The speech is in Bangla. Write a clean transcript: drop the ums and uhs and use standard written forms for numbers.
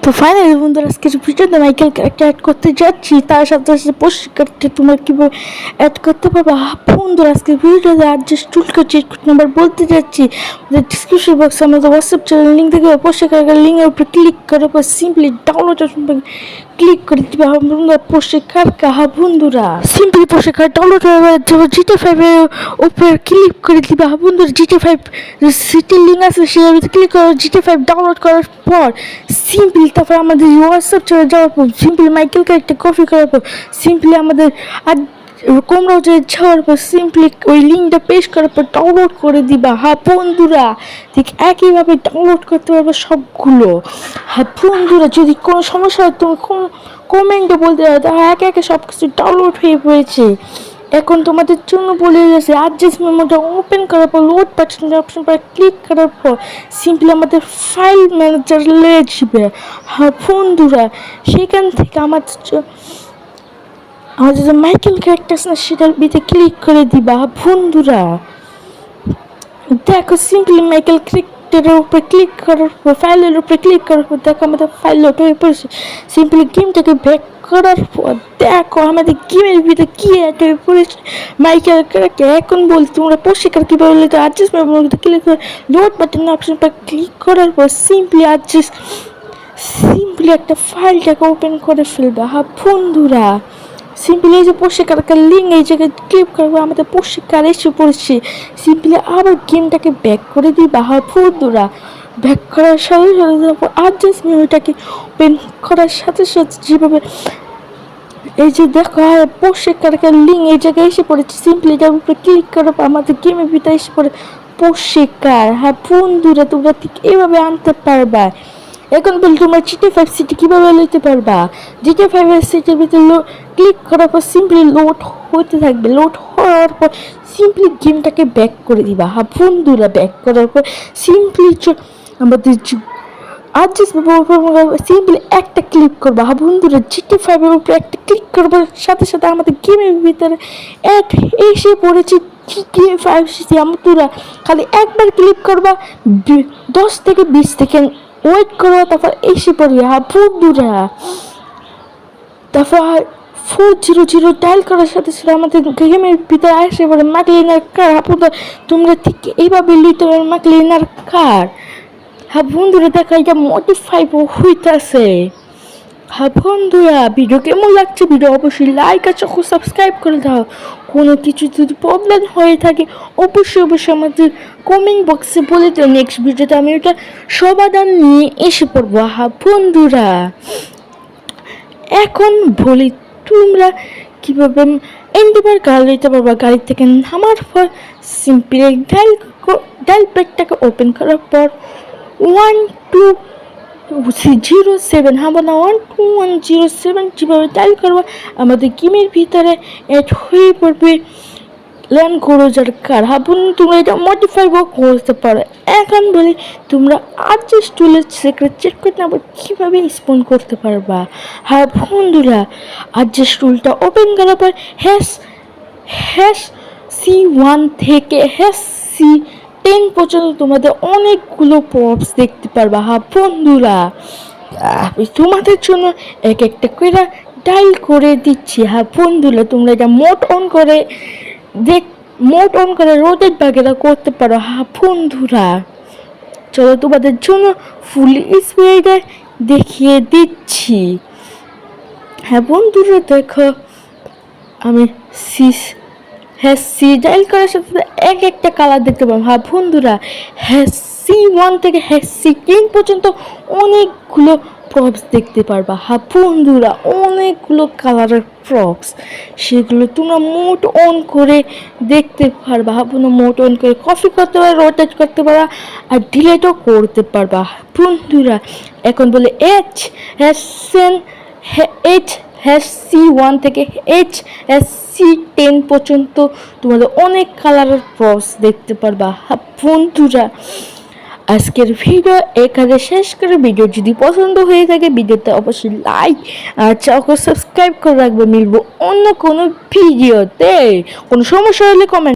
তো ফাইনালি বন্ধুরা আজকের ভিডিওতে মাইকেল ক্যারেক্টার অ্যাড করতে যাচ্ছি, তার সাথে সাথে পোস্ট ক্যারেক্টার তোমরা কীভাবে অ্যাড করতে পারবে। বন্ধুরা আজকের ভিডিওতে অ্যাডজাস্ট টুলকে চেক নাম্বার বলতে যাচ্ছি। ডিসক্রিপশন বক্সে আমাদের হোয়াটসঅ্যাপ চ্যানেল লিঙ্ক থেকে পোস্ট ক্যারেক্টার লিঙ্কের উপরে ক্লিক করার পর সিম্পলি ডাউনলোড ক্লিক করে দিবে। বন্ধুরা পোস্ট ক্যারেক্টার বন্ধুরা সিম্পলি পোস্ট ক্যারেক্টার ডাউনলোড হয়ে GTA 5 এর উপরে ক্লিক করে দিবে। বন্ধুরা GTA 5 সিটির লিঙ্ক আছে সেভাবে ক্লিক করে GTA 5 ডাউনলোড করার পর সিম্পলি তারপর আমাদের হোয়াটসঅ্যাপ চলে যাওয়ার পর সিম্পলি মাইকেল ক্যারেক্টার কপি করার পর সিম্পলি আমাদের আর ব্রাউজারে যাওয়ার পর সিম্পলি ওই লিঙ্কটা পেস্ট করার পর ডাউনলোড করে দিবা। বন্ধুরা ঠিক একইভাবে ডাউনলোড করতে পারবে সবগুলো। বন্ধুরা যদি কোনো সমস্যা হয় তুমি কমেন্টে বলতে পারো, তাহলে একে একে সব কিছু ডাউনলোড হয়ে পড়েছে। এখন তোমাদের জন্য বলে যাচ্ছে অ্যাডজাস্ট মেমোটা ওপেন করার পর লোড বাটন অপশন পর ক্লিক করার পর সিম্পলি আমাদের ফাইল ম্যানেজার লেগে যাবে। বন্ধুরা সেখান থেকে আমাদের যে মাইকেল ক্যারেক্টার না সেটার ভিতরে ক্লিক করে দিবা। বন্ধুরা দেখো সিম্পলি মাইকেল ক্যারেক্টারের উপরে ক্লিক করার পর ফাইলের উপরে ক্লিক করার পর দেখো আমাদের ফাইল লোড হয়ে পড়েছে। সিম্পলি গেমটাকে ব্যাক করার পর দেখো আমাদের গেমের ভিতরে কি অ্যাড হয়ে পড়েছে মাইকেল ক্যারেক্টার। এখন বলি তোমরা পরিষ্কার কীভাবে বলতে অ্যাডজাস্ট ক্লিক করে লোড বাটন অপশন পর ক্লিক করার পর সিম্পলি একটা ফাইলটাকে ওপেন করে ফেলবে। বন্ধুরা সিম্পলি এই যে পরিষ্কার লিঙ্ক এই জায়গায় ক্লিক করবো, আমাদের পরিষ্কার এসে পড়েছে। সিম্পলি আবার গেমটাকে ব্যাক করে দিবা। বন্ধুরা ব্যাক করার সাথে সাথে অ্যাডজাস্ট মেনুটাকে ওপেন করার সাথে সাথে যেভাবে এই যে দেখো পরিষ্কার লিঙ্ক এই জায়গায় এসে পড়েছে। সিম্পলি এটার উপরে ক্লিক করবো, আমাদের গেমের ভিতরে এসে পড়ে পরিষ্কার। বন্ধুরা তোমরা ঠিক এইভাবে আনতে পারবা। এখন বলি তোমরা GTA 5 সিটি কীভাবে নিতে পারবা। GTA 5 সিটির ভিতরে ক্লিক করার পর সিম্পলি লোড হতে থাকবে। লোড হওয়ার পর সিম্পলি গেমটাকে ব্যাক করে দিবা। বন্ধুরা ব্যাক করার পর সিম্পলি আমাদের অ্যাডজাস্ট সিম্পলি একটা ক্লিক করবা। বন্ধুরা GTA 5 এর উপরে একটা ক্লিক করবার সাথে সাথে আমাদের গেমের ভিতরে অ্যাড এসে পড়েছে GTA 5 সিটি। বন্ধুরা খালি একবার ক্লিক করবা, 10 থেকে 20 সেকেন্ড ওয়েট করো, তারপর এসে পড়বে। বন্ধুরা তারপর 400 ডায়াল করার সাথে সাথে আমাদের গেমের ভিতরে এসে পড়ে ম্যাকলিনার কার। তোমরা ঠিক এইভাবে নিতে পারো ম্যাকলিনার কার। বন্ধুরা দেখো এটা মডিফাই হইতেছে। বন্ধুরা ভিডিও কেমন লাগছে ভিডিও অবশ্যই লাইক আর সাবস্ক্রাইব করে দাও। কোনো কিছু যদি প্রবলেম হয়ে থাকে অবশ্যই আমাদের কমেন্ট বক্সে বলে দাও। নেক্সট ভিডিওতে আমি ওটা সমাধান নিয়ে এসে পড়বো। বন্ধুরা এখন বলি তোমরা কীভাবে এন্ডিবার গাড়ি নিতে পারবা। গাড়ি থেকে নামার পর সিম্পলি ডায়াল প্যাডটাকে ওপেন করার পর 1207 না 12107 যেভাবে ডায়াল করবো আমাদের গেমের ভিতরে অ্যাড হয়ে পড়বে ল্যান্ড ক্রুজার কার। তোমরা এটা মডিফাই করতে পারো। এখন বলি তোমরা অ্যাডজাস্ট টুলের সিক্রেট চেক করতে আবার কীভাবে স্পন করতে পারবা। বন্ধুরা অ্যাডজাস্ট টুলটা ওপেন করার পর #C1 থেকে #C10 পর্যন্ত তোমাদের অনেকগুলো প্রপস দেখতে পারবা। বন্ধুরা তোমাদের জন্য এক একটা করে ডায়াল করে দিচ্ছি। বন্ধুরা তোমরা এটা মোড অন করে রোটেট বাগেরা করতে পারো। বন্ধুরা চলো তোমাদের জন্য ফুল স্পিডে দেখিয়ে দিচ্ছি। বন্ধুরা দেখো আমি সি ডায়াল করার সাথে এক একটা কালার দেখতে পাবো। বন্ধুরা C1 থেকে C10 পর্যন্ত অনেকগুলো প্রপস দেখতে পারবা। বন্ধুরা অনেকগুলো কালারের প্রপস, সেগুলো তোমরা মোড অন করে দেখতে পারবা। মোড অন করে কপি করতে পারো, রোটেট করতে পারো আর ডিলেটও করতে পারবা। বন্ধুরা এখন বলে C1 থেকে C10 পর্যন্ত তোমাদের অনেক কালারের প্রপস দেখতে পারবা। বন্ধুরা আজকের ভিডিও এখানে শেষ করে, ভিডিও যদি পছন্দ হয়ে থাকে ভিডিওতে অবশ্যই লাইক আর সাবস্ক্রাইব করে রাখবে। মিলবো অন্য কোনো ভিডিওতে। কোনো সমস্যা হলে কমেন্ট